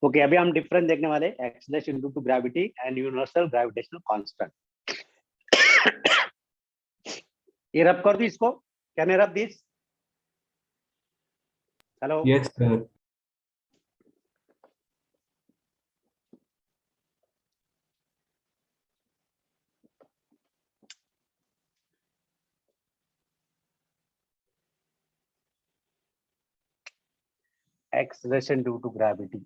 Okay अभी हम difference देखने वाले acceleration due to gravity and universal gravitational constant. ये रब कर दी इसको, can I rub this? Hello Yes, sir. acceleration due to gravity.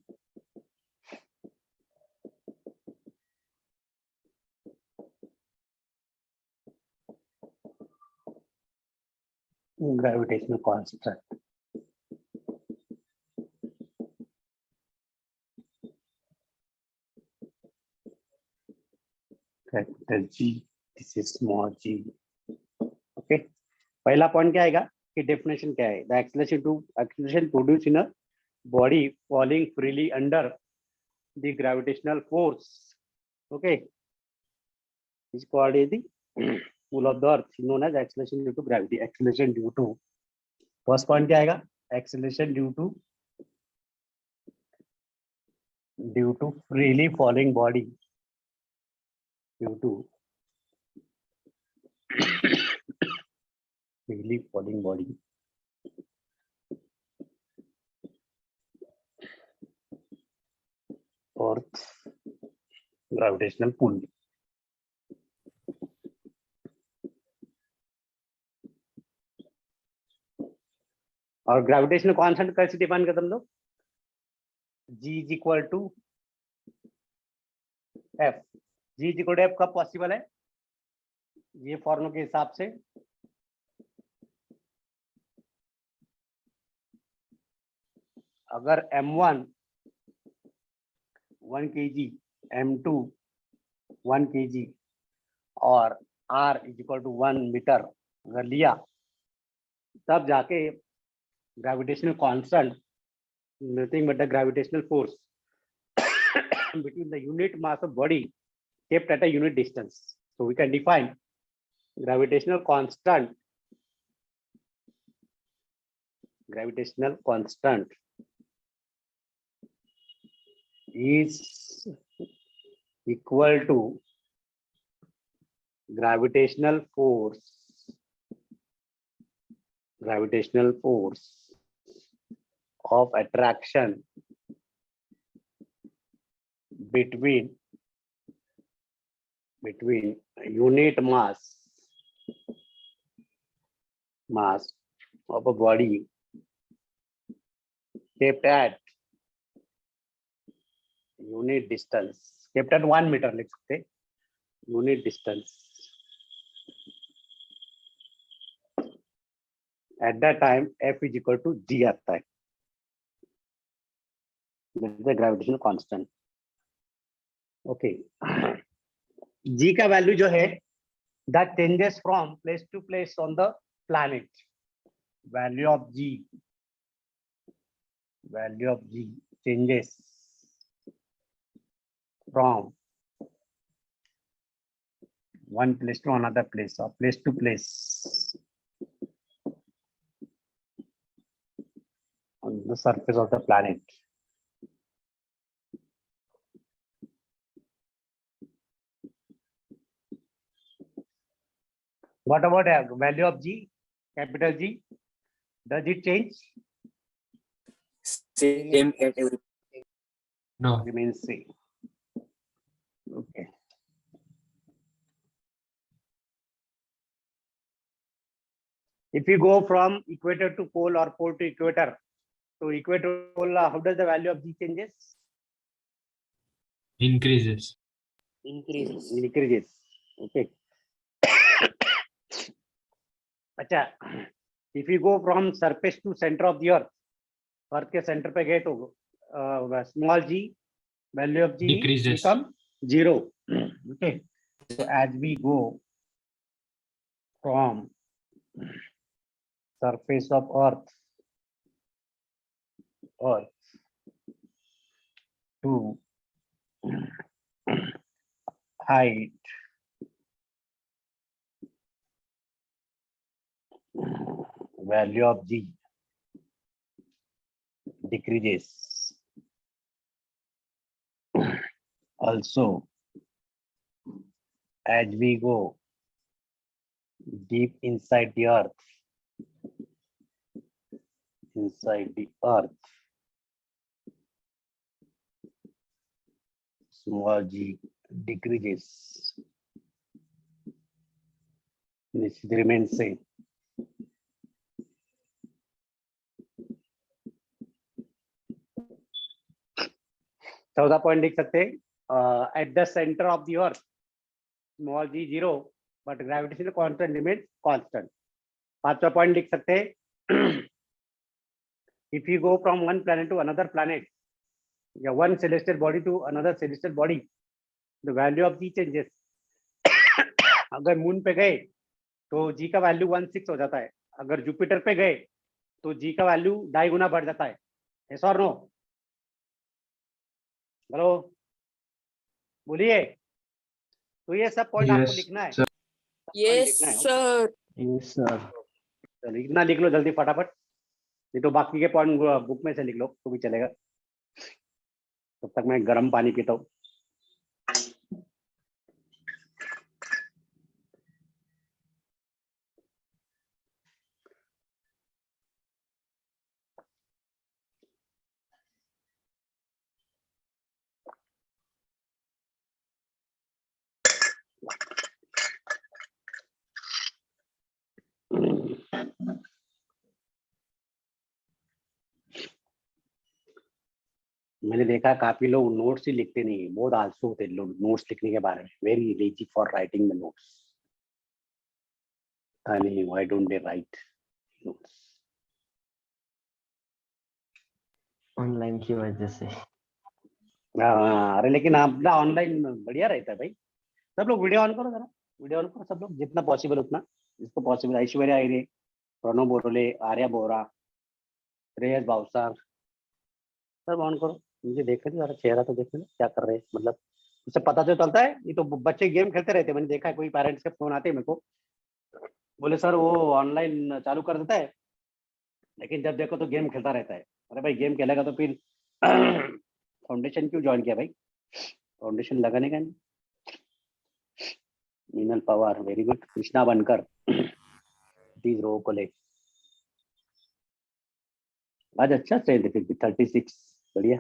Gravitational constant. Capital G, this is small g. Okay. पहला point क्या आएगा कि डेफिनेशन क्या है? The acceleration produced in a body falling freely under the gravitational force. Okay. Is called as the pull of the earth, known as acceleration due to gravity. Acceleration due to first point क्या आएगा? Acceleration due to freely falling body. Due to freely falling body. Earth gravitational pull. और gravitational constant कैसे define करते हम लोग? G is equal to F. G is equal to F कब possible है? ये फॉर्मूला के हिसाब से अगर M1 1 kg, M2 1 kg और R is equal to 1 metre अगर लिया, तब जाके gravitational constant nothing but the gravitational force between the unit mass of body kept at a unit distance. So we can define gravitational constant. Gravitational constant is equal to gravitational force of attraction between unit mass of a body kept at unit distance, kept at 1 meter लिख सकते, unit distance. At that time F is equal to G आता है. This is the gravitational constant. Okay. G का value जो है that changes from place to place on the planet. Value of G changes from one place to another place or place to place on the surface of the planet. What about value of G, capital G? Does it change? Same at every. No. Remains same. Okay. If you go from equator to pole or pole to equator, so equator pole, how does the value of G changes? Increases. Increases. Okay. अच्छा, if you go from surface to center of the earth के center पे गए तो small g, value of G Decreases. become 0. Okay. So as we go from surface of earth to height value of G decreases. Also, as we go deep inside the earth, small g decreases. This remains same. चौदह point लिख सकते हैं at the centre of the earth small g 0 but gravitational constant remains constant. पांचवा point लिख सकते हैं if you go from one planet to another planet या one celestial body to another celestial body the value of g changes. अगर moon पे गए तो जी का वैल्यू 1/6 हो जाता है, अगर जुपिटर पे गए तो जी का वैल्यू 2.5 गुना बढ़ जाता है। यस और नो? हेलो बोलिए। तो ये सब पॉइंट आपको Yes, लिखना है। sir. Yes, sir. Yes, sir. चलो इतना लिख लो जल्दी फटाफट, नहीं तो बाकी के पॉइंट बुक में से लिख लो तो भी चलेगा। तब तक मैं गर्म पानी पीता हूँ। मैंने देखा काफी लोग नोट्स ही लिखते नहीं है, बहुत आलसू होते लोग नोट्स लिखने के बारे में, very lazy for writing the notes. नहीं, why don't they write notes? Online की वजह से। हाँ, अरे लेकिन अपना ऑनलाइन बढ़िया रहता है भाई। सब लोग वीडियो ऑन करो जरा, वीडियो ऑन करो सब लोग, जितना पॉसिबल उतना, जिसको पॉसिबल। ऐश्वर्या आयरे, प्रणव बोरोले, आर्या बोरा, श्रेयस भावसार, सब ऑन करो। मुझे देखने दो जरा, चेहरा तो देखने दो क्या कर रहे हैं, मतलब उससे पता तो चलता है। ये तो बच्चे गेम खेलते रहते हैं, मैंने देखा है। कोई पेरेंट्स के फोन आते हैं मेरे को, बोले सर वो ऑनलाइन चालू कर देता है लेकिन जब देखो तो गेम खेलता रहता है। अरे भाई गेम खेलेगा तो फिर फाउंडेशन क्यों ज्वाइन किया भाई? फाउंडेशन लगाने का नहीं। Meenal Pawar very good. Krishna Bankar please रो को ले। आज अच्छा स्ट्रेंथ है फिर भी 36, बढ़िया।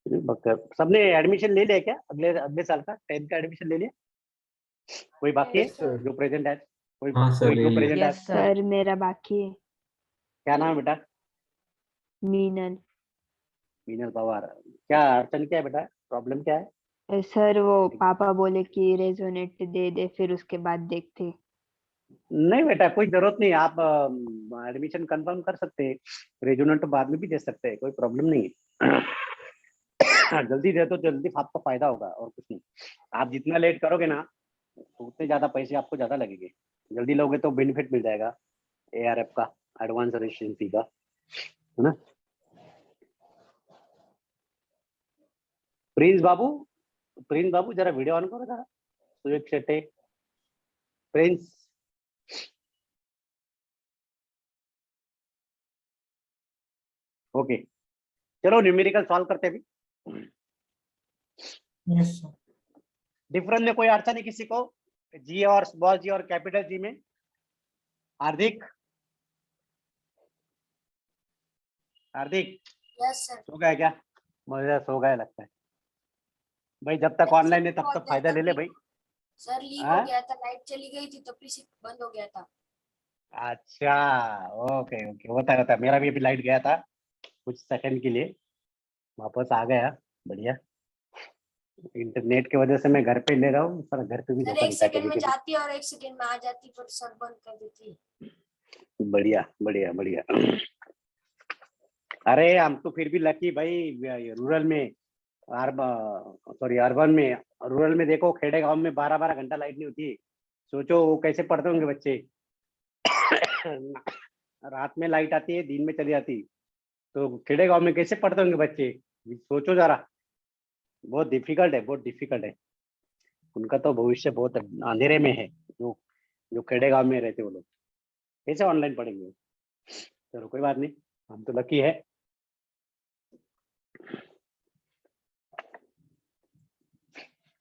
सबने एडमिशन ले लिया क्या? अगले अगले साल का 10th का एडमिशन ले लिया? कोई बाकी है Yes, sir. जो प्रेजेंट है? कोई हाँ, सर, कोई ले जो लिया। प्रेजेंट है? Yes, sir. सर मेरा बाकी है। क्या नाम है बेटा? मीनल। मीनल पवार। क्या अड़चन क्या है बेटा, प्रॉब्लम क्या है? सर वो पापा बोले कि रेजोनेट दे दे, फिर उसके बाद देखते। नहीं बेटा कोई जरूरत नहीं, आप एडमिशन कंफर्म कर सकते हैं, रेजुमेंट तो बाद में भी दे सकते हैं, कोई प्रॉब्लम नहीं है। जल्दी दे तो जल्दी आपको फायदा होगा और कुछ नहीं। आप जितना लेट करोगे ना तो उतने ज्यादा पैसे आपको ज्यादा लगेंगे, जल्दी लोगे तो बेनिफिट मिल जाएगा ARF का, एडवांस रजिस्ट्रेशन फी का, है ना। प्रिंस बाबू जरा वीडियो ऑन करो जरा, सुयोग शेट्टे, प्रिंस। ओके चलो न्यूमेरिकल सॉल्व करते हैं अभी। Yes, sir. डिफरेंस में कोई अड़चन नहीं किसी को? जी और स्मॉल जी और कैपिटल जी में? हार्दिक यस सर। सो गया क्या? मुझे सो गया लगता है भाई। जब तक ऑनलाइन है तब तक फायदा ले ले भाई। सर लीव हाँ? हो गया था, लाइट चली गई थी तो पीसी बंद हो गया था। अच्छा ओके ओके, होता है। मेरा भी अभी लाइट गया था कुछ सेकंड के लिए, वापस आ गया, बढ़िया। इंटरनेट की वजह से मैं घर पे ले रहा हूँ, पर घर पे भी सर धोखा एक देता है सेकंड में कभी जाती और एक सेकंड में आ जाती, पर सर बंद कर देती। कभी। बढ़िया बढ़िया बढ़िया। अरे हम तो फिर भी लकी भाई, रूरल में, अर्बन में। रूरल में देखो, खेड़े गांव में 12-12 घंटा लाइट नहीं होती है। सोचो वो कैसे पढ़ते होंगे बच्चे। रात में लाइट आती है, दिन में चली जाती, तो खेड़े गांव में कैसे पढ़ते होंगे बच्चे? सोचो जरा, बहुत डिफिकल्ट है, बहुत डिफिकल्ट है। उनका तो भविष्य बहुत अंधेरे में है, जो जो खेड़े गांव में रहते वो लोग कैसे ऑनलाइन पढ़ेंगे? चलो कोई बात नहीं, हम तो लकी है।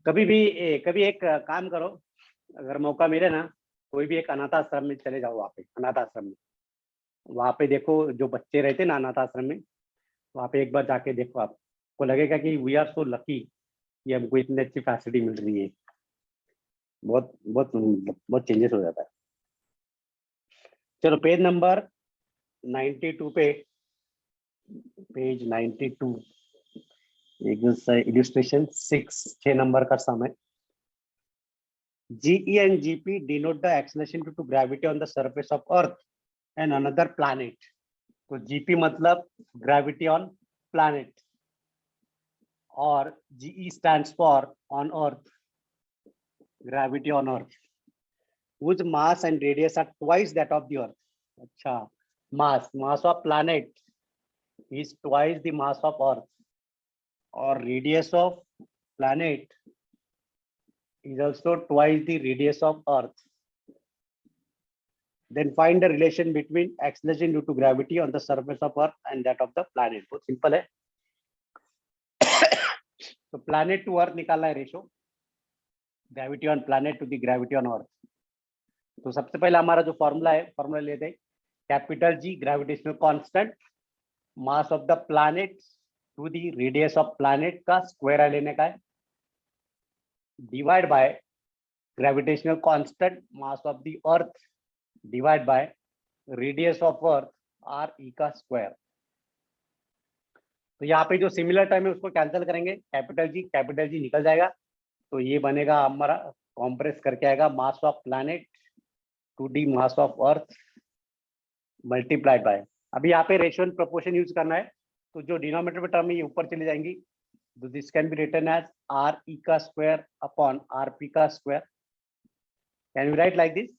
कभी एक काम करो, अगर मौका मिले ना, कोई भी एक अनाथ आश्रम में चले जाओ, वहाँ पे अनाथ आश्रम में, वहाँ पे देखो जो बच्चे रहते हैं ना अनाथ आश्रम में, वहाँ पे एक बार जाके देखो, आपको लगेगा कि वी आर सो लकी, ये हमको इतनी अच्छी फैसिलिटी मिल रही है। बहुत बहुत बहुत चेंजेस हो जाता है। चलो पेज नंबर 92 पे, पेज 92, इलिस्ट्रेशन 6 नंबर का सम है। GE and GP denote the acceleration due to gravity on the surface of Earth and another planet. तो GP मतलब gravity on planet, और GE stands for on Earth, gravity on Earth, whose mass and radius are twice that of the Earth. अच्छा, mass of planet is twice the mass of Earth, or radius of planet is also twice the radius of Earth. Then find the relation between acceleration due to gravity on the surface of Earth and that of the planet. बहुत simple है। तो planet to Earth निकालना है ratio, gravity on planet to the gravity on Earth। तो सबसे पहले हमारा जो फॉर्मूला है, फॉर्मूला लेते हैं, capital G gravitational constant, mass of the planet to the radius of planet का स्क्वायर लेने का है, divide by gravitational constant mass of the Earth divide by radius of Earth RE का स्क्वायर। तो यहाँ पे जो सिमिलर टर्म है उसको कैंसिल करेंगे, कैपिटल जी निकल जाएगा, तो ये बनेगा हमारा, कॉम्प्रेस करके आएगा mass of planet to the mass of Earth multiplied by, अभी यहाँ पे रेशियो एंड प्रोपोर्शन यूज करना है, तो जो डिनोमिनेटर में टर्म है ये ऊपर चली जाएंगी, तो this can be written as RE का स्क्वायर अपॉन RP का square. Can you write like this?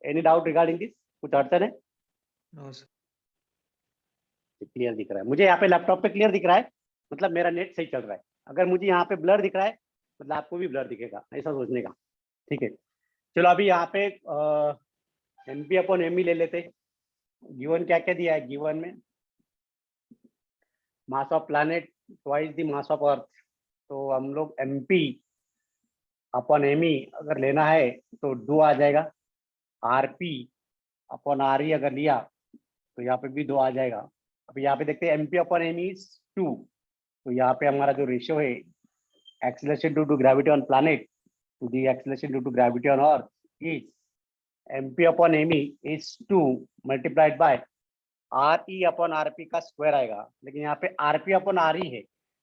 Any doubt regarding this? कुछ अड़चन है? No sir. क्लियर दिख रहा है मुझे, यहाँ पे लैपटॉप पे क्लियर दिख रहा है, मतलब मेरा नेट सही चल रहा है। अगर मुझे यहाँ पे ब्लर दिख रहा है, मतलब आपको भी ब्लर दिखेगा, ऐसा सोचने का। ठीक है, चलो अभी यहाँ पे MP अपॉन ME ले लेते। गिवन क्या क्या दिया है? गिवन में मास of planet twice the mass of अर्थ, तो हम लोग MP अपॉन ME अगर लेना है तो 2 आ जाएगा, RP अपॉन RE अगर लिया तो यहाँ पे भी 2 आ जाएगा। अब यहाँ पे देखते हैं MP अपॉन ME इज 2, तो यहाँ पे हमारा जो रेशियो है acceleration due to gravity on planet to the acceleration due to gravity on Earth is MP upon ME is 2 multiplied by RE upon RP का स्क्वायर आएगा, लेकिन यहाँ पे RP अपॉन RE है।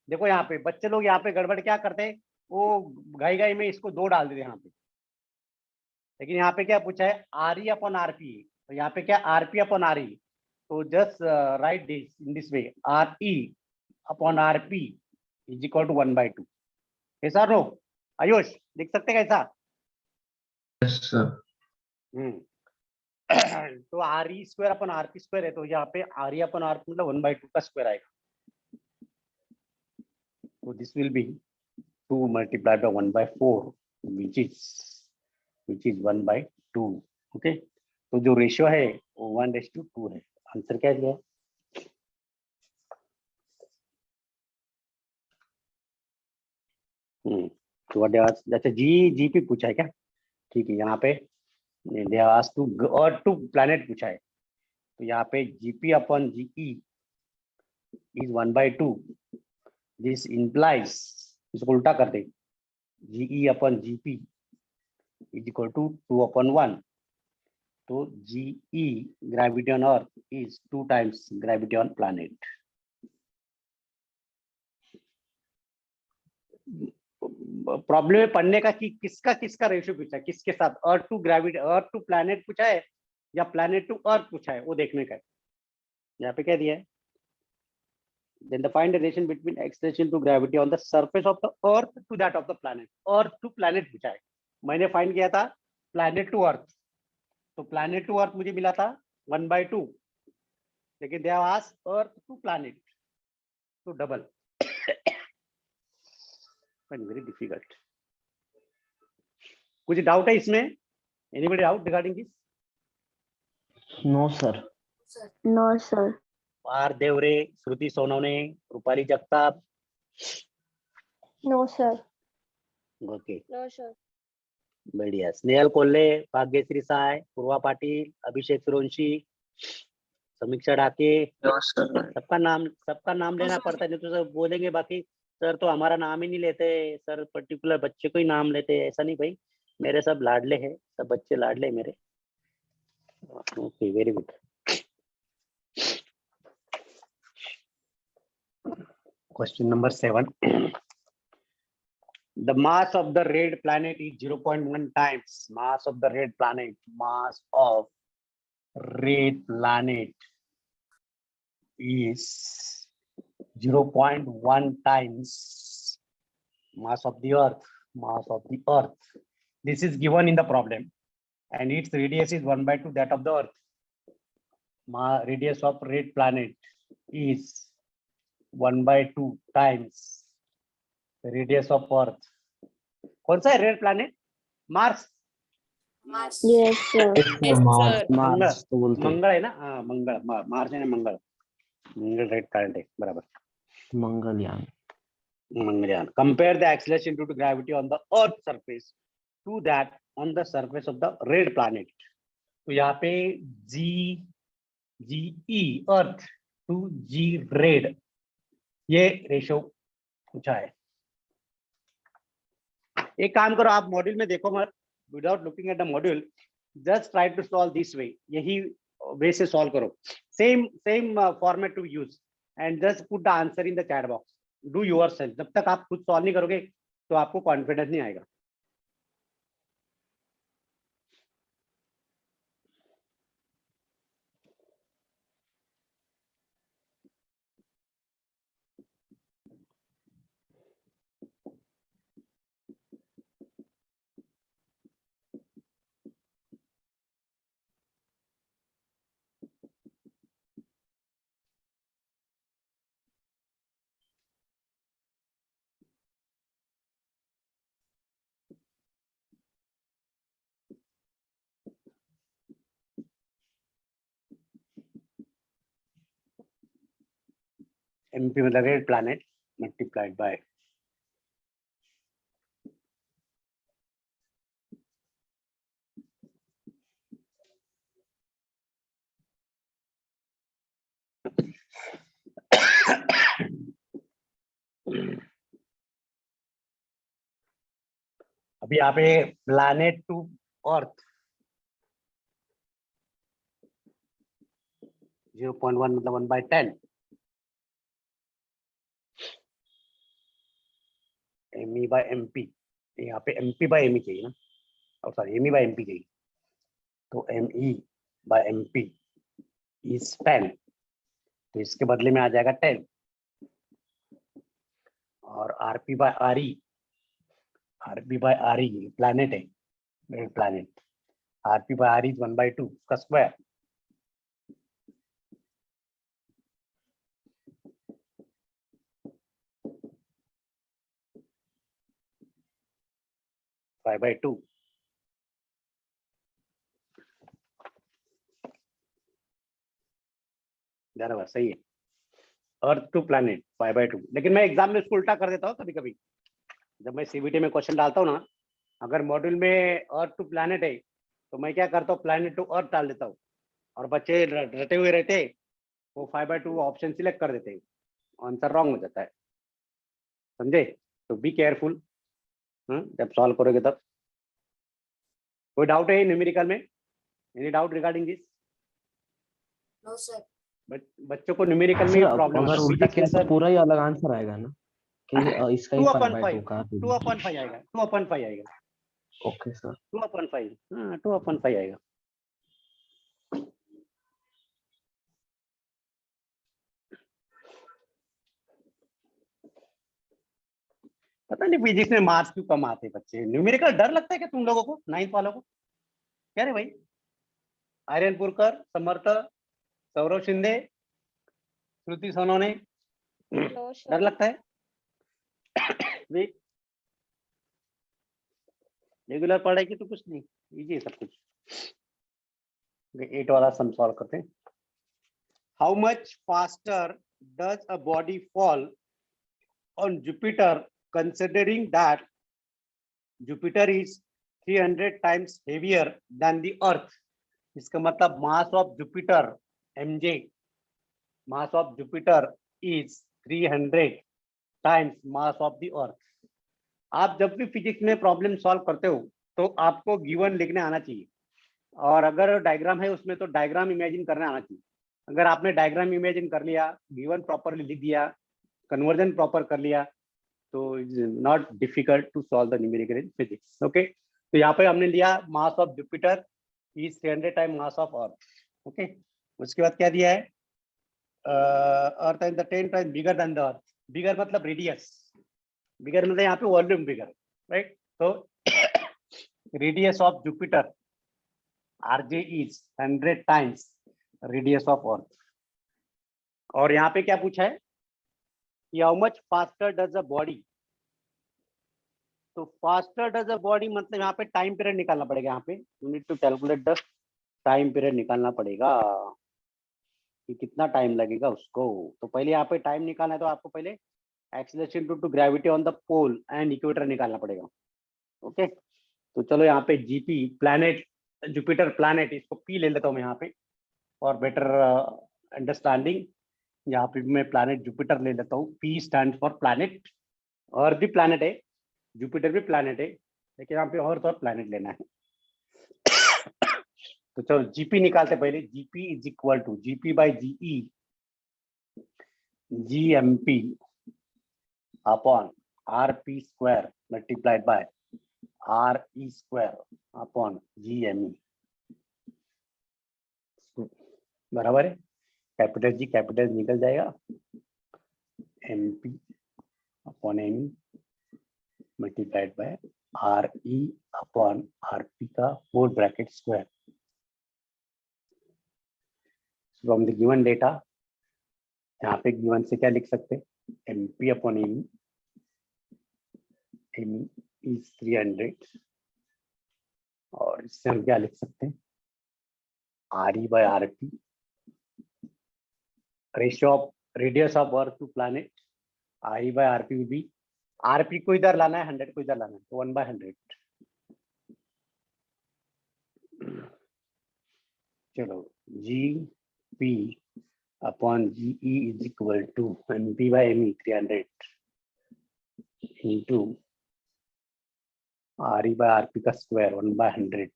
देखो यहाँ पे बच्चे लोग यहाँ पे गड़बड़ क्या करते हैं, वो घाई में इसको 2 डाल देते हैं यहाँ पे, लेकिन यहाँ पे क्या पूछा है RE अपॉन RP, तो यहाँ पे क्या RP अपॉन RE, तो just write this in this way, RE upon RP is equal to 1/2। ऐसा नो आयुष लिख सकते हैं कैसा? Yes sir. तो RE square upon RP square है, तो यहाँ पे RE अपॉन RP मतलब 1/2 का स्क्वायर आएगा, तो this will be 2 multiplied bye 1/4 which is 1/2। Okay, तो जो रेशियो है वो 1:2 है। आंसर क्या दिया है? तो अच्छा GP पूछा है क्या? ठीक है, यहाँ पे और 2 प्लैनेट पूछा है, तो यहाँ पे GP upon GE is 1/2। This implies, इसको उल्टा कर दे, GE upon GP is equal to 2/1, तो GE gravity on Earth is 2 times gravity on planet. Problem में पढ़ने का कि किसका रेशियो पूछा है, किसके साथ, Earth to gravity, Earth to planet पूछा है या प्लैनेट टू अर्थ पूछा है, वो देखने का है। यहाँ पे क्या दिया है, then the find the relation between acceleration to gravity on the surface of the earth to that of the planet, earth to planet पूछा है। मैंने फाइंड किया था planet to earth, तो planet to earth मुझे मिला था 1/2, लेकिन they have asked earth to planet, तो डबल, वेरी डिफिकल्ट। कुछ डाउट है इसमें? Anybody doubt regarding this? No sir. No sir. Parth Deore, Shruti Sonawane, Rupali Jagtap, no sir. Okay, No, sir. बढ़िया. स्नेहल कोल्हे, भाग्यश्री साय, पूर्वा पाटिल, अभिषेक सुरवंशी, समीक्षा डाके, No, sir. सबका नाम लेना पड़ता है. नहीं तो सब बोलेंगे बाकी सर तो हमारा नाम ही नहीं लेते, सर पर्टिकुलर बच्चे को ही नाम लेते हैं. ऐसा नहीं भाई, मेरे सब लाडले हैं, सब बच्चे लाडले हैं मेरे. Okay, very good. Question number 7. The mass of the red planet is 0.1 times mass of the red planet. Mass of red planet is 0.1 times mass of the Earth. Mass of the Earth. This is given in the problem, and its radius is 1/2 that of the Earth. Radius of red planet is 1/2 times the radius of Earth. कौन सा है red planet? Mars. Yes, sir. Yes, Mars sir. Mars तो बोलते हैं. मंगल है ना? हाँ, मंगल. Mars है ना, मंगल. मंगल रेड प्लैनेट है, बराबर. Mangalyaan. Mangalyaan. Compare the acceleration due to gravity on the Earth surface to that on the surface of the red planet. तो यहाँ पे GE Earth to G red ये रेशो पूछा है. एक काम करो, आप मॉड्यूल में देखो मत, without looking at the module, just try to solve this way. यही वे से सॉल्व करो. Same format to use and just put the answer in the chat box. Do yourself. जब तक आप खुद सॉल्व नहीं करोगे तो आपको कॉन्फिडेंस नहीं आएगा. MP मतलब रेड प्लैनेट मल्टीप्लाइड बाय अभी यहाँ पे प्लैनेट टू अर्थ 0.1 मतलब 1/10. ME by MP. यहाँ पे MP by ME चाहिए ना, और सॉरी ME by MP चाहिए. तो ME by MP is 10. तो इसके बदले में आ जाएगा 10. और RP by RE प्लैनेट है, red planet. RP by RE is 1/2 का स्क्वायर. Five by two. बराबर, सही है. Earth to planet 5/2. लेकिन मैं एग्जाम में उसको उल्टा कर देता हूँ कभी कभी. जब मैं CBT में क्वेश्चन डालता हूँ ना, अगर मॉड्यूल में अर्थ टू प्लैनेट है तो मैं क्या करता हूँ, प्लैनेट टू अर्थ डाल देता हूँ, और बच्चे रटे हुए रहते वो 5/2 ऑप्शन सिलेक्ट कर देते हैं, आंसर रॉन्ग हो जाता है. समझे? तो बी केयरफुल जब सॉल्व करोगे तब. कोई डाउट है न्यूमेरिकल में? Any doubt regarding this? No, sir. बच्चों को न्यूमेरिकल में सर प्रॉब्लम अगर उल्टा किया तो पूरा ही अलग आंसर आएगा ना, कि इसका ही 5/2 का? 2/5 आएगा. 2/5 आएगा. Okay sir. 2/5. हाँ, 2/5 आएगा. पता नहीं फिजिक्स में मार्क्स क्यों कम आते बच्चे. न्यूमेरिकल डर लगता है क्या तुम लोगों को, 9th वालों को? क्या रे भाई? आर्यनपुरकर, समर्थ, सौरव शिंदे, श्रुति सोनोने, No, sir. डर लगता है? रेगुलर पढ़ाई की तो कुछ नहीं, इजी है सब कुछ. 8 वाला सम सॉल्व करते हैं. How much faster does a body fall on Jupiter considering that Jupiter is 300 times heavier than the Earth, इसका मतलब mass of Jupiter mj, mass of Jupiter is 300 times mass of the Earth. आप जब भी physics में problem solve करते हो तो आपको गिवन लिखने आना चाहिए, और अगर डायग्राम है उसमें तो डायग्राम इमेजिन करना आना चाहिए। अगर आपने डायग्राम इमेजिन कर लिया, गिवन प्रॉपरली लिख दिया, कन्वर्जन प्रॉपर कर लिया, तो it is not difficult to solve the numerical in physics. Okay, तो यहाँ पे हमने लिया mass of Jupiter is 300 time mass of earth. Okay, उसके बाद क्या दिया है, earth is the 10 time bigger than the earth. Bigger मतलब रेडियस, बिगर मतलब यहाँ पे वॉल्यूम बिगर, राइट। तो radius of Jupiter RJ is 100 times radius of earth. और यहाँ पे क्या पूछा है कि how much faster does a body, तो फास्टर डज अ बॉडी मतलब यहाँ पे टाइम पीरियड निकालना पड़ेगा। यहाँ पे you need to calculate the time period निकालना पड़ेगा कि कितना टाइम लगेगा उसको। तो पहले यहाँ पे टाइम निकालना है तो आपको पहले acceleration to gravity on the pole and equator निकालना पड़ेगा। ओके, तो चलो यहाँ पे जीपी प्लैनेट, जुपिटर प्लैनेट, इसको पी ले लेता हूँ मैं यहाँ पे और बेटर अंडरस्टैंडिंग। यहाँ पे मैं प्लैनेट जुपिटर ले लेता हूँ, पी स्टैंड फॉर प्लैनेट। अर्थ भी प्लैनेट है, जुपिटर भी प्लैनेट है, लेकिन यहाँ पे और प्लैनेट लेना है। तो चलो जीपी निकालते पहले। GP is equal to GP by GE GMP upon RP square multiplied by RE square upon GME, बराबर है। कैपिटल जी निकल जाएगा, MP upon M multiplied by RE upon RP का 4 bracket square. From the given data, यहाँ पे given से क्या लिख सकते हैं, MP upon M, M is 300, और इससे हम क्या लिख सकते हैं, RE by RP, ratio of radius of Earth to planet, RE by RP will be, आरपी को इधर लाना है, 100 को इधर लाना है, तो 1/100। चलो G P upon GE is equal to MP by ME 300 into RE by RP का स्क्वायर 1/100।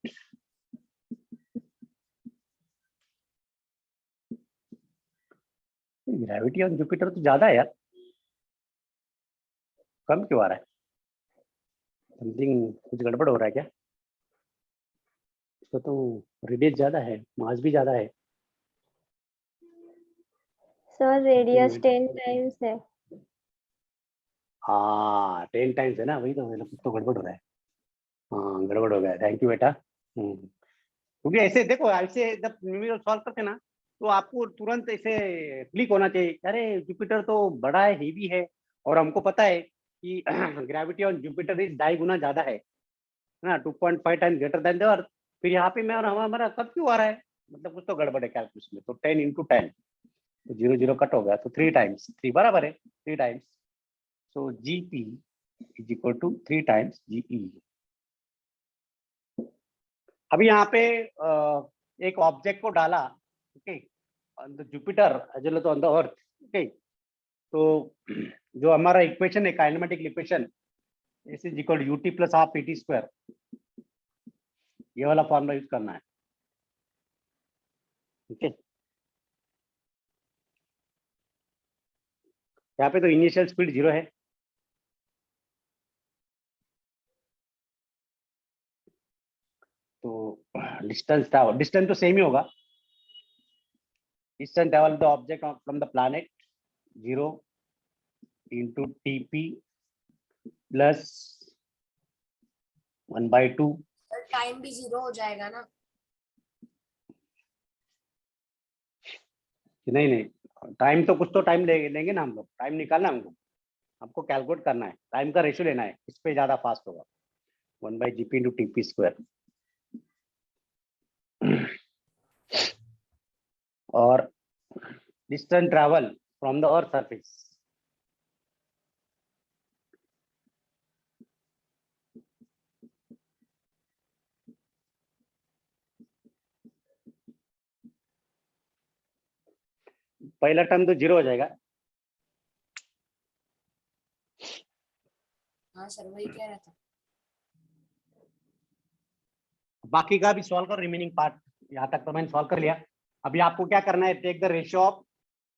ग्रेविटी ऑन जुपिटर तो ज्यादा है यार, कम क्यों आ रहा है? समथिंग कुछ गड़बड़ हो रहा है क्या? इसका तो रेडियस ज्यादा है, मास भी ज्यादा है। सर रेडियस 10 टाइम्स है। हाँ 10 टाइम्स है ना, वही तो कुछ तो गड़बड़ हो रहा है। हाँ गड़बड़ हो गया, थैंक यू बेटा। क्योंकि ऐसे देखो, ऐसे जब न्यूमेरिकल सॉल्व करते ना तो आपको तुरंत ऐसे क्लिक होना चाहिए, अरे जुपिटर तो बड़ा है, हेवी है, और हमको पता है कि ग्रेविटी ऑन जुपिटर इज 2.5 गुना ज्यादा है ना, 2.5 टाइम्स ग्रेटर देन द अर्थ। फिर यहाँ पे मैं और हमारा कब क्यों आ रहा है, मतलब कुछ तो गड़बड़ है कैलकुलेशन में। तो 10 इंटू 10, तो 0 0 कट हो गया, तो 3 टाइम्स, 3 बराबर है 3 times. So GP is equal to 3 times GE. अभी यहाँ पे एक ऑब्जेक्ट को डाला, okay, on the Jupiter as well as on the Earth. Okay, तो जो हमारा इक्वेशन है, kinematic equation, S is equal to UT plus half PT square, ये वाला फॉर्मूला यूज करना है। ओके, यहाँ पे तो इनिशियल स्पीड 0 है, तो डिस्टेंस तो सेम ही होगा। Distance travel the object from the planet 0 into TP plus 1/2। Time भी 0 हो जाएगा ना? नहीं, टाइम तो कुछ तो टाइम लेंगे ना हम लोग, टाइम निकालना हमको, आपको कैलकुलेट करना है, टाइम का रेशियो लेना है, इस पे ज्यादा फास्ट होगा, 1/GP इंटू टीपी स्क्वायर। और distance travel from the earth surface, पहला टर्म तो 0 हो जाएगा। हाँ सर वही कह रहा था। बाकी का भी सॉल्व कर, रिमेनिंग पार्ट यहाँ तक तो मैंने सॉल्व कर लिया। अभी आपको क्या करना है, take the ratio of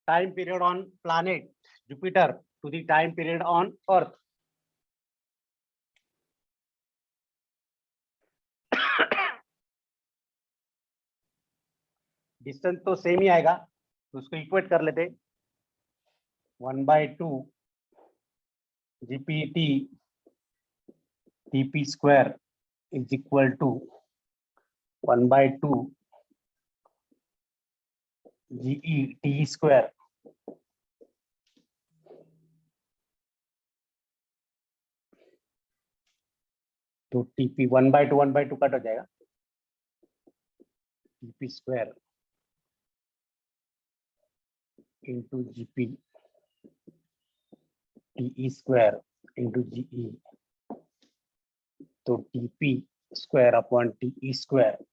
time period on planet Jupiter to the time period on earth. Distance तो सेम ही आएगा, तो उसको इक्वेट कर लेते। 1/2 GPT TP square is equal to 1/2 GE T square तो टीपी 1/2 कट हो जाएगा, TP square into GP TE square into GE, तो TP square upon TE square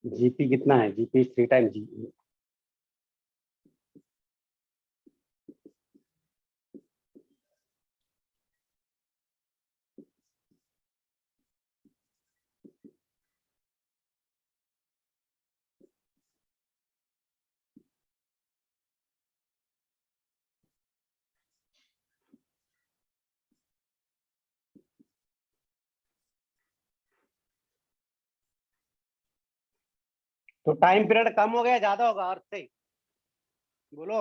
GP कितना है, जीपी 3 टाइम्स जीई। तो टाइम पीरियड कम हो गया ज्यादा होगा अर्थ से, बोलो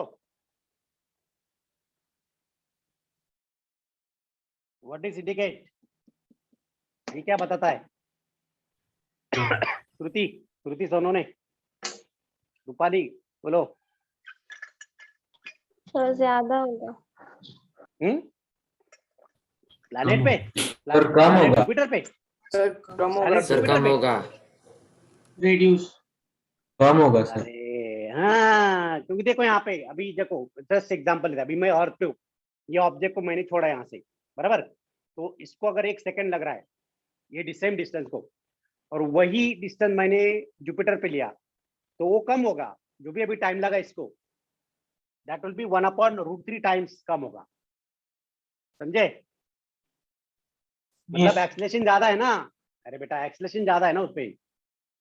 व्हाट इज इंडिकेट, ये क्या बताता है? श्रुति श्रुति सोनू ने, रूपाली बोलो। सर ज्यादा होगा। प्लैनेट पे, सर कम होगा। जुपिटर पे, सर कम होगा planet सर। Jupiter कम पे? होगा। रिड्यूस। कम होगा सर। अरे हाँ, क्योंकि देखो यहाँ पे अभी देखो जस्ट एग्जांपल है, अभी मैं अर्थ पे हूँ, ये ऑब्जेक्ट को मैंने छोड़ा यहाँ से, बराबर, तो इसको अगर 1 सेकंड लग रहा है ये सेम डिस्टेंस को, और वही डिस्टेंस मैंने जुपिटर पे लिया, तो वो कम होगा, जो भी अभी टाइम लगा इसको, दैट विल बी 1/√3 टाइम्स कम होगा, समझे? मतलब एक्सेलरेशन ज्यादा है ना, अरे बेटा एक्सेलरेशन ज्यादा है ना उस पे,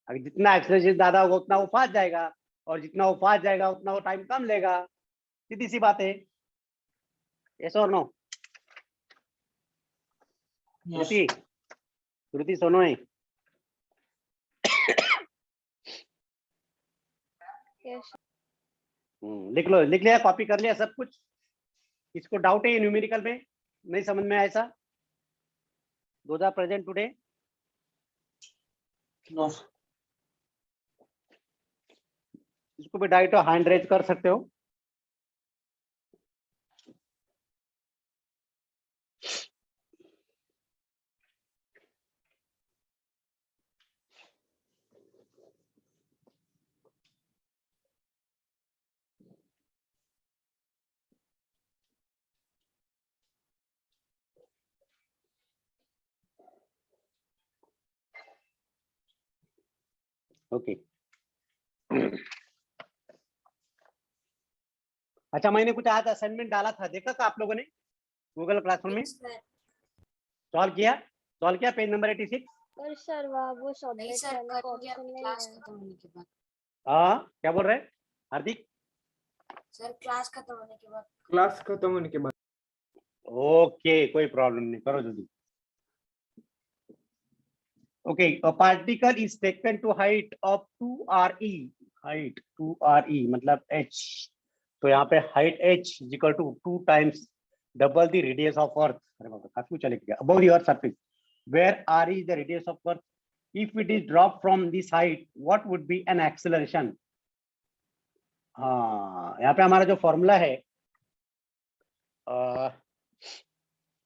अगर जितना एक्सेलरेशन ज्यादा होगा उतना वो फास्ट जाएगा, और जितना वो फास्ट जाएगा उतना वो टाइम कम लेगा, सीधी सी बात है। यस और नो? श्रुति श्रुति सुनो है, यस लिख लो, लिख लिया, कॉपी कर लिया सब कुछ? इसको डाउट है ये न्यूमेरिकल में नहीं समझ में आया ऐसा? Those are present today? No. इसको भी डाइट हैंड रेज कर सकते हो। ओके अच्छा, मैंने कुछ आज असाइनमेंट डाला था, देखा था आप लोगों ने गूगल क्लासरूम में? सॉल्व किया पेज नंबर 86? पर सर वो नहीं सबमिट सर, करने का करेंगे ऑप्शन अभी नहीं क्लास है। खत्म होने के बाद। हाँ क्या बोल रहे हैं हार्दिक? सर क्लास खत्म होने के बाद। क्लास खत्म होने के बाद। ओके कोई प्रॉब्लम नहीं, करो जल्दी। Okay, a particle is taken to height of 2re, height 2re मतलब h, तो यहाँ पे height h is equal to 2 times double the radius of earth, अरे बाबा काफी ऊंचा लिख दिया, above the earth surface, where r is the radius of earth. If it is dropped from this height, what would be an acceleration? हाँ यहाँ पे हमारा जो फॉर्मूला है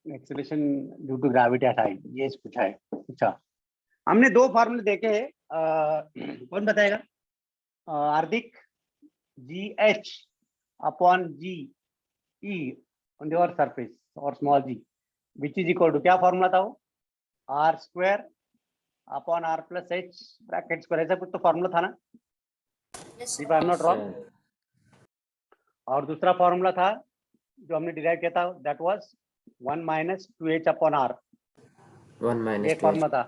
acceleration due to gravity at height, ये पूछा है। अच्छा, हमने दो फॉर्मूले देखे हैं, कौन बताएगा? Hardik, g H upon ji e on the surface और small g which is equal to, क्या फॉर्मूला था वो? R square upon R plus h bracket square, ऐसा कुछ तो फॉर्मूला था ना, Yes, if I am not wrong. और दूसरा फॉर्मूला था जो हमने डिराइव किया था, that was 1 minus 2h upon R, 1 minus ये 2h. फॉर्मूला था,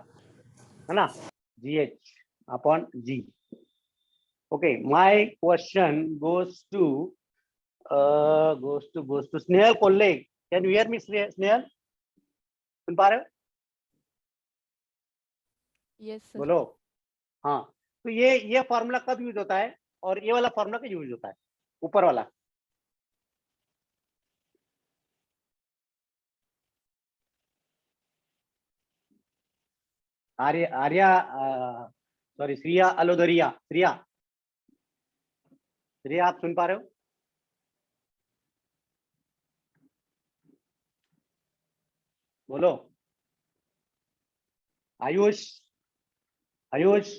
है ना, g H upon g. Okay, my question goes to Snehal Kolle. Can you hear me Snehal? सुन पा रहे हो? Yes sir. बोलो। हाँ, तो ये फॉर्मूला कब यूज होता है और ये वाला फॉर्मूला कब यूज होता है, ऊपर वाला? आर्या सॉरी, श्रिया अलोदरिया, श्रिया आप सुन पा रहे हो? बोलो। आयुष, आयुष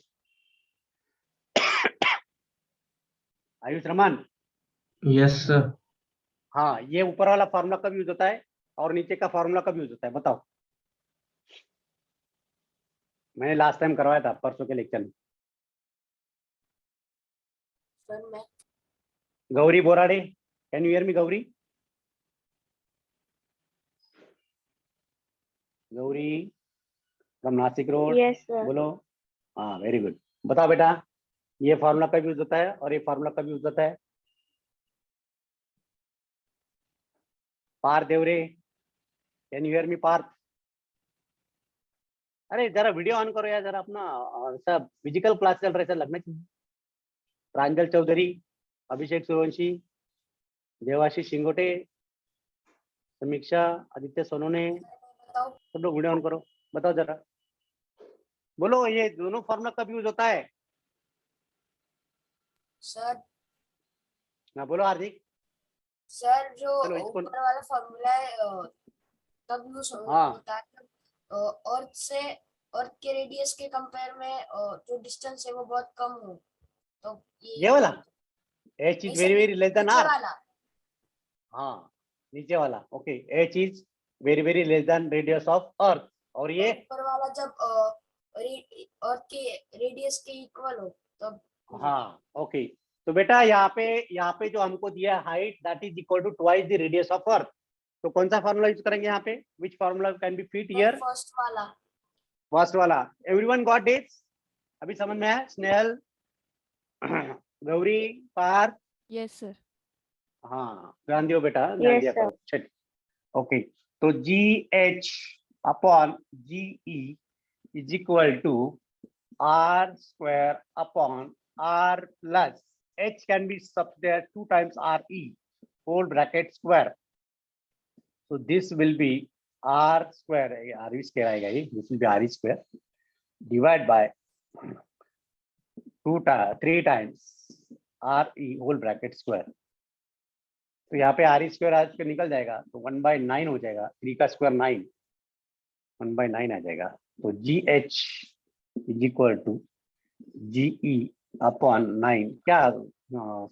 रमन। Yes sir. हाँ, ये ऊपर वाला फॉर्मूला कब यूज होता है और नीचे का फॉर्मूला कब यूज होता है, बताओ। मैंने लास्ट टाइम करवाया था परसों के लेक्चर में। sir, मैं Gauri Borade, can you hear me Gauri? Gauri from Nashik road, Yes, sir. बोलो। हाँ, वेरी गुड। बताओ बेटा, ये फॉर्मूला कब यूज होता है और ये फॉर्मूला कब यूज होता है? Parth Deore, can you hear me Parth? अरे जरा वीडियो ऑन करो यार, जरा अपना सब फिजिकल क्लास चल रहा है, ऐसा लगना चाहिए। प्रांजल चौधरी, अभिषेक सूर्यवंशी, देवाशीष शिंगोटे, समीक्षा, आदित्य सोनोने, बताओ सब लोग वीडियो ऑन करो। बताओ जरा, बोलो ये दोनों फॉर्मूला कब यूज होता है? सर। ना बोलो हार्दिक। सर जो चलो इसको, ऊपर वाला फॉर्मूला है तब यूज हाँ। होता है जब अर्थ के रेडियस के कंपेयर में जो डिस्टेंस है वो बहुत कम हो, तो ये वाला h is very very less than नीचे r। वाला। हाँ, नीचे वाला, okay, h is very very less than radius of earth, और ये ऊपर वाला जब अर्थ के रेडियस के इक्वल हो तब। हाँ, ओके। तो बेटा यहाँ पे जो हमको दिया height that is equal to twice the radius of अर्थ, तो कौन सा फार्मूला यूज करेंगे यहाँ पे? Which formula can be fit here? First वाला। फर्स्ट वाला। Everyone got it? अभी समझ में है? स्नेहल, गौरी, पार्थ? Yes sir. हाँ, ध्यान दियो बेटा, ध्यान Yes, दिया sir. करो। चल, ओके, तो G H upon ji E is equal to R square upon R plus H can be substituted 2 times R E whole bracket square. So this will be r square, r e square आएगा ये, this will be r e square divide by 3 times r e whole bracket square. तो यहाँ पे R E square आज पे निकल जाएगा, तो 1/9 हो जाएगा, 3 का स्क्वायर 9, 1/9 आ जाएगा। तो G H is equal to ji E upon 9। क्या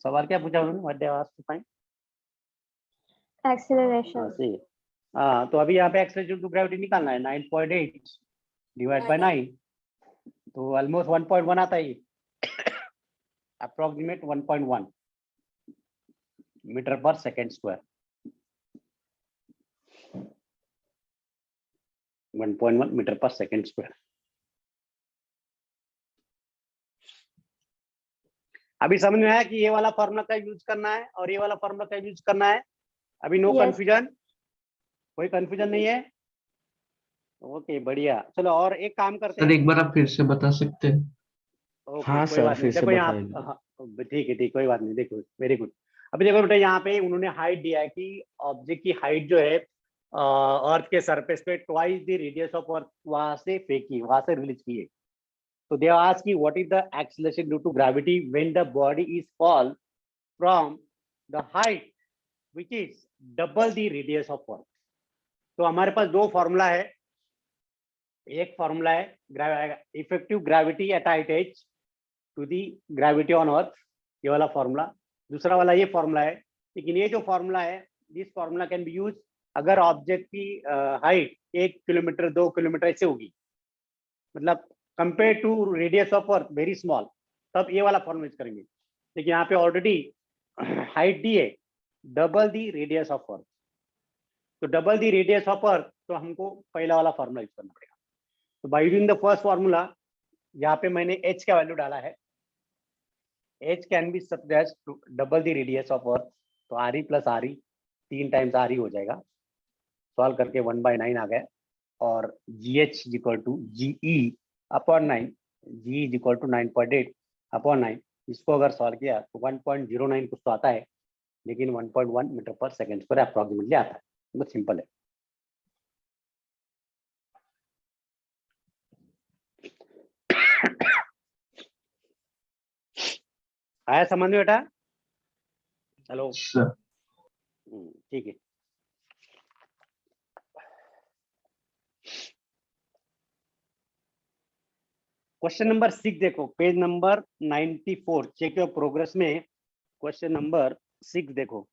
सवाल क्या पूछा उन्होंने? What they asked to find? Acceleration. हाँ, तो अभी यहाँ पे एक्सेलरेशन टू ग्रेविटी निकालना है, 9.8 डिवाइड बाय 9, तो ऑलमोस्ट 1.1 आता है, अप्रोक्सीमेट 1.1 मीटर पर सेकेंड स्क्वायर, 1.1 मीटर पर सेकेंड स्क्वायर। अभी समझ में आया कि ये वाला फॉर्मूला का यूज करना है और ये वाला फॉर्मूला का यूज करना है? अभी नो Yes. कंफ्यूजन? कोई कंफ्यूजन नहीं है? ओके, बढ़िया। चलो और एक काम करते सर हैं। एक बार आप फिर से बता सकते हैं? ओके, हाँ कोई सर, बात नहीं। फिर से देखो यहाँ, बताइए। हाँ, ठीक है, कोई बात नहीं। देखो, वेरी गुड। अभी देखो बेटा, यहाँ पे उन्होंने हाइट दिया है कि ऑब्जेक्ट की हाइट जो है अर्थ के सरफेस पे twice the radius of Earth वहां से फेंकी, वहां से रिलीज की है। तो दे आस्क की what is the acceleration due to gravity when the body is fall from the height which is double the radius of अर्थ। तो हमारे पास दो फॉर्मूला है, एक फॉर्मूला है effective gravity at height as to the gravity on Earth, ये वाला formula. दूसरा वाला ये फॉर्मूला है, लेकिन ये जो फॉर्मूला है, this formula can be use अगर ऑब्जेक्ट की हाइट 1 किलोमीटर 2 किलोमीटर ऐसे होगी, मतलब compare to radius of Earth very small, तब ये वाला फॉर्मूला यूज करेंगे। लेकिन यहाँ पे ऑलरेडी हाइट दी है डबल दी रेडियस ऑफ अर्थ, तो डबल दी रेडियस ऑफ अर्थ, तो हमको पहला वाला फॉर्मूला यूज करना पड़ेगा। तो by using the first formula, यहाँ पे मैंने h का वैल्यू डाला है, h can be substituted to double the radius of अर्थ, तो R plus R 3 times R हो जाएगा। सॉल्व करके 1/9 आ गया, और g h equal to ji E upon 9, ji is equal to 9.8 upon 9। इसको अगर सॉल्व किया तो 1.09 कुछ तो आता है, लेकिन 1.1 मीटर पर सेकेंड पर अप्रोक्सीमेटली आता है। बहुत सिंपल है। आया समझ में बेटा? हेलो, सर ठीक है। क्वेश्चन नंबर 6 देखो, page number 94, check your progress में क्वेश्चन नंबर 6 देखो।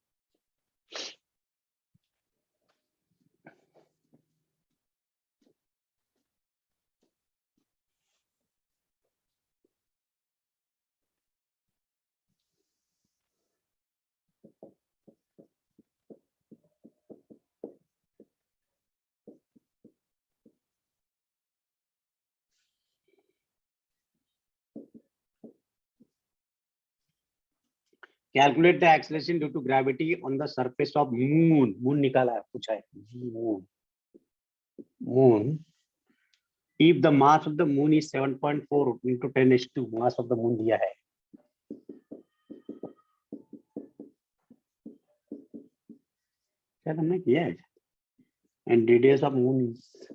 Calculate the acceleration due to gravity on the surface of moon. Moon निकाला है, पूछा है g moon. Moon, if the mass of the moon is 7.4 into 10⁻², mass of the moon दिया है। क्या हमने किया है? And radius of moon is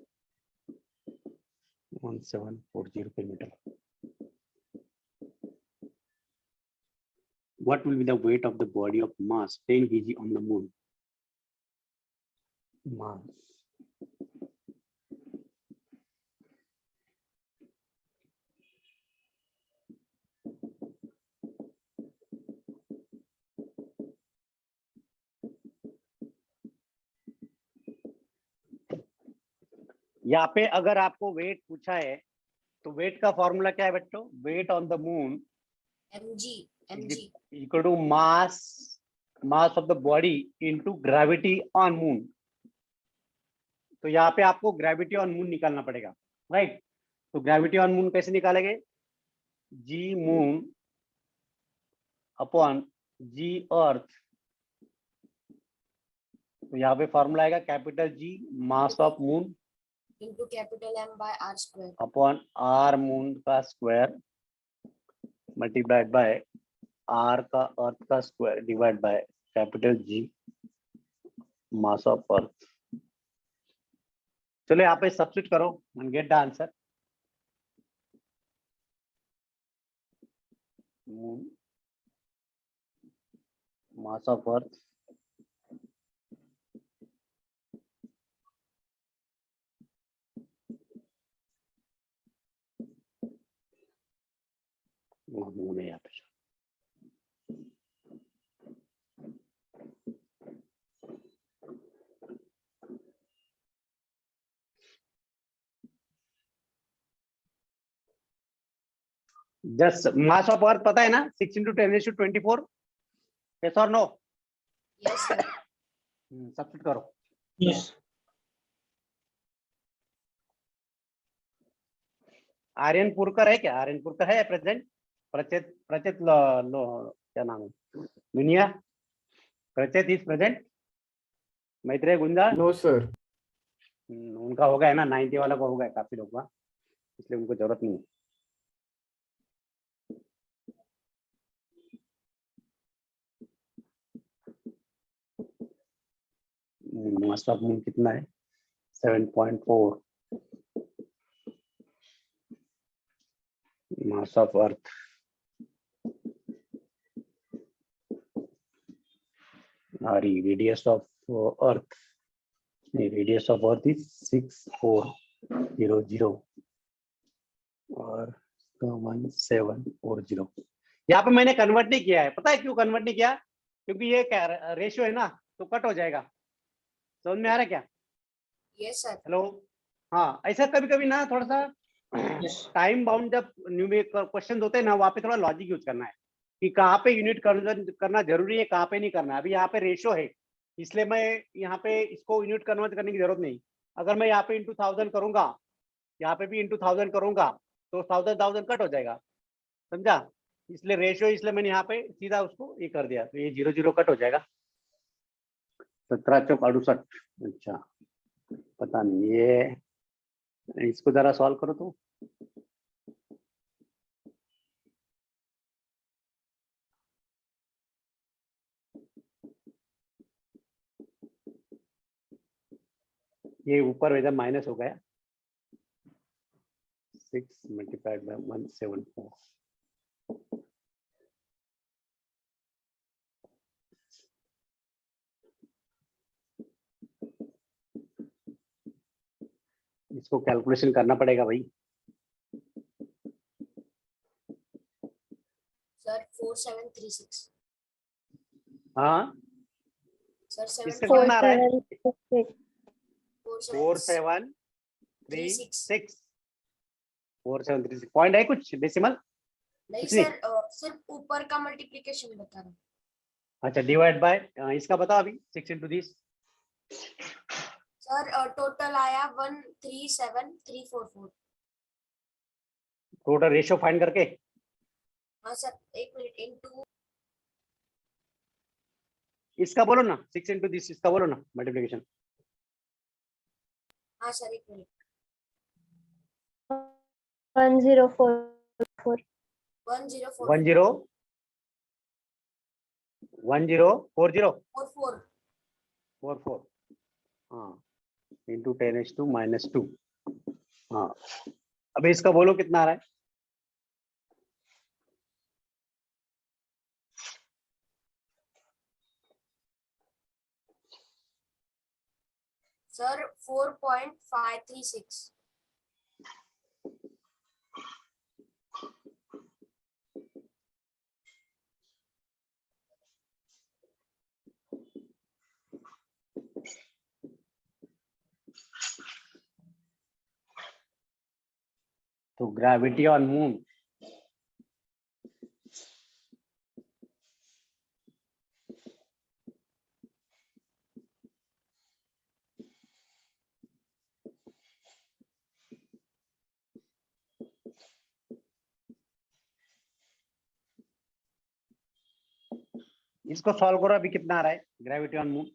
1740 kilometre. What will be the weight of the body of mass 10 kg on the moon? Mass. यहाँ पे अगर आपको वेट पूछा है, तो वेट का फॉर्मूला क्या है बच्चों? Weight on the moon mg equal to mass of the body into gravity on moon. तो यहाँ पे आपको ग्रेविटी ऑन मून निकालना पड़ेगा, राइट? तो ग्रेविटी ऑन मून कैसे निकालेंगे? G moon upon G Earth. तो यहाँ पे फॉर्मूला आएगा capital G mass of moon into capital M by R square upon R moon का स्क्वायर मल्टीप्लाइड बाय आर का अर्थ का square divide by capital G mass of Earth. चलो यहाँ पे सब्स्टिट्यूट करो and get the answer. Moon mass of Earth moon है यहाँ पे। जस्ट मास ऑफ अर्थ पता है ना, 6 into 10⁻²⁴। यस और नो? yes sir सब्स्टिट्यूट करो। यस आर्यन पुरकर है क्या? आर्यन पुरकर है प्रेजेंट? प्रचेत प्रचेत क्या नाम है? Duniya Prachet is present? Maitreya Gunja? No, sir. उनका होगा है ना, 90 वाला को होगा काफी लोग का, इसलिए उनको जरूरत नहीं है। मास ऑफ मून कितना है? 7.4। मास of earth radius of earth radius of earth is 6400 और 1740। यहाँ पे मैंने कन्वर्ट नहीं किया है, पता है क्यों कन्वर्ट नहीं किया? क्योंकि ये क्या रेशियो है ना, तो कट हो जाएगा। समझ में आ रहा है क्या? Yes sir. हेलो, हाँ ऐसा कभी कभी ना थोड़ा सा टाइम बाउंड जब न्यूमेरिकल क्वेश्चन होते हैं ना, वहाँ पे थोड़ा लॉजिक यूज करना है कि कहाँ पे यूनिट करना जरूरी है, कहाँ पे नहीं करना है। अभी यहाँ पे रेशियो है, इसलिए मैं यहाँ पे इसको यूनिट कन्वर्ट करने की जरूरत नहीं। अगर मैं यहाँ पे इंटू 1000 करूंगा, यहाँ पे भी इंटू 1000 करूंगा, तो 1000 कट हो जाएगा, समझा? इसलिए रेशियो, इसलिए मैंने यहाँ पे सीधा उसको ये कर दिया, तो ये 0 0 कट हो जाएगा। 17 चौक 68। अच्छा, पता नहीं, ये इसको जरा सॉल्व करो तो। ये ऊपर वैसे माइनस हो गया, 6 मल्टीप्लाइड बाय 174। इसको कैलकुलेशन करना पड़ेगा भाई। सर 4736। हाँ, सर इसका कितना आ रहा है? 4736 4736। 4736 पॉइंट है कुछ डेसिमल? नहीं कितनी? सर, सिर्फ ऊपर का मल्टीप्लिकेशन बता रहा हूँ। अच्छा, डिवाइड बाय इसका बताओ अभी 6 into दिस। सर टोटल आया 137344। टोटल रेशियो फाइंड करके। हाँ सर, एक मिनट। इनटू इसका बोलो ना, 6 into दिस, इसका बोलो ना मल्टीप्लिकेशन। हाँ सर, एक मिनट। 1044 1044 1040 44। 44। हाँ, इंटू 10⁻²। हाँ, अभी इसका बोलो कितना आ रहा है? सर 4.536। तो ग्रेविटी ऑन मून, इसको सॉल्व करो, अभी कितना आ रहा है ग्रेविटी ऑन मून?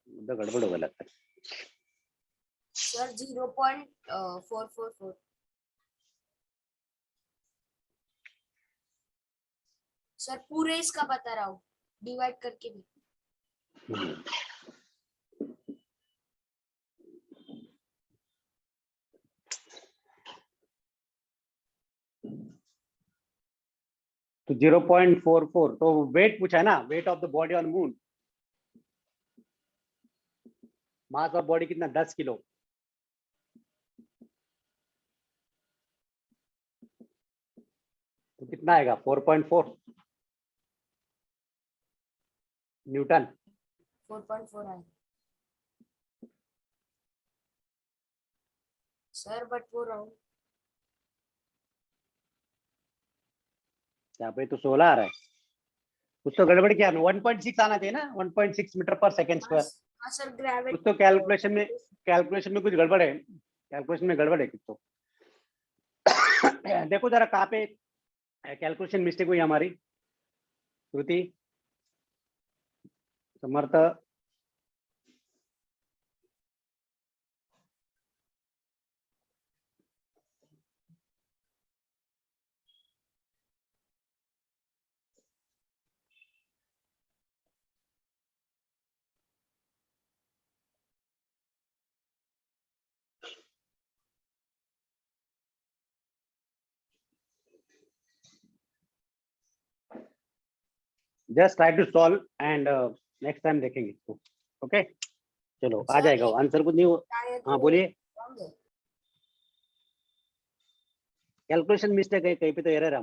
तो गड़बड़ हो गया लगता है। सर 0.444। सर पूरे इसका बता रहा हूँ, डिवाइड करके भी। तो 0.44, तो वेट पूछा है ना, weight of the body on moon. Mass of body कितना? 10 किलो। तो कितना आएगा? 4.4 न्यूटन। 4.4 आया सर, बट वो राउंड। यहाँ पे तो 16 आ रहा है, कुछ तो गड़बड़ किया ना। 1.6 आना चाहिए ना, 1.6 मीटर पर सेकेंड स्क्वायर। हाँ सर, ग्रेविटी कुछ तो कैलकुलेशन में कुछ गड़बड़ है, कैलकुलेशन में गड़बड़ है कुछ तो। देखो जरा कहाँ पे कैलकुलेशन मिस्टेक हुई हमारी। Shruti, Samarth, just try to solve and next time देखेंगे इसको. ओके चलो आ सर, जाएगा आंसर. कुछ नहीं हो. शायद हाँ वो बोलिए. wrong है। कैलकुलेशन मिस्टेक है कहीं पे तो एरर है.